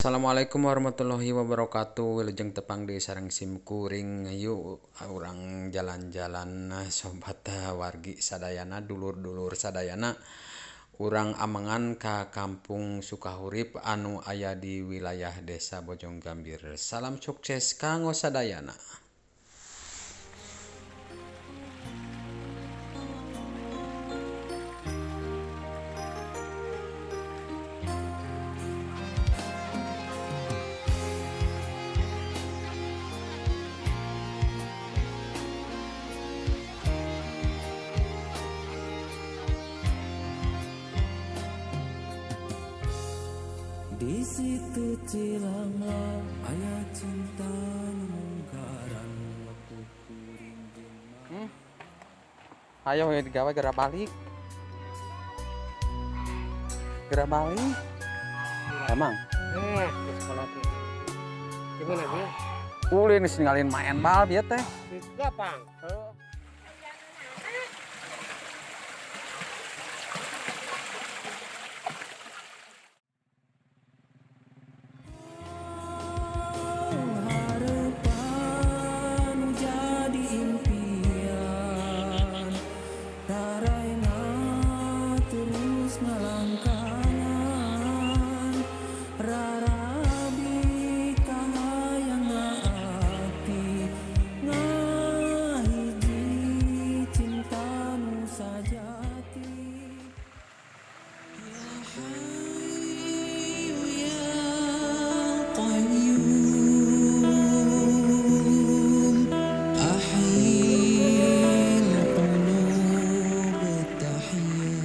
Assalamualaikum warahmatullahi wabarakatuh. Wilujeng tepang di sarang sim kuring yuk orang jalan-jalan sobat wargi sadayana dulur-dulur sadayana urang amangan ka kampung Sukahurip anu aya di wilayah Desa Bojonggambir. Salam sukses kanggo sadayana. Di situ Cilanglah aya cinta mungkaran waktu kuring jeung Ayo digawe gerak balik. Gerak balik. Emang Di sekolah tuh. Gimana dia? ulin ninggalin main bal bieu teh. Gampang. harapan jadi impian Raraina terus ngalangkangan Rarabi kahayang ati ngahiji cinta nu sajati Ya Hayyu Ya Qayyum Ahyil qulub tahiyya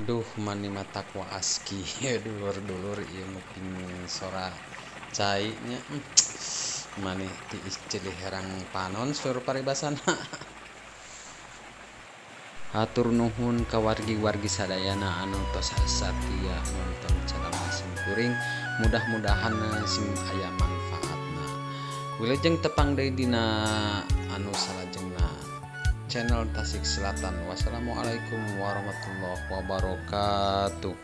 Duh mani mata ku aski dulur-dulur ieu mungkin sora cai nya mani ti cilih herang panon sur paribasana. Hatur nuhun ka wargi-wargi sadayana anu tos satia nonton channel sim kuring, mudah-mudahan sim aya manfaatna. Wilujeng tepang deui dina anu salajengna channel Tasik Selatan. Wassalamualaikum warahmatullahi wabarakatuh.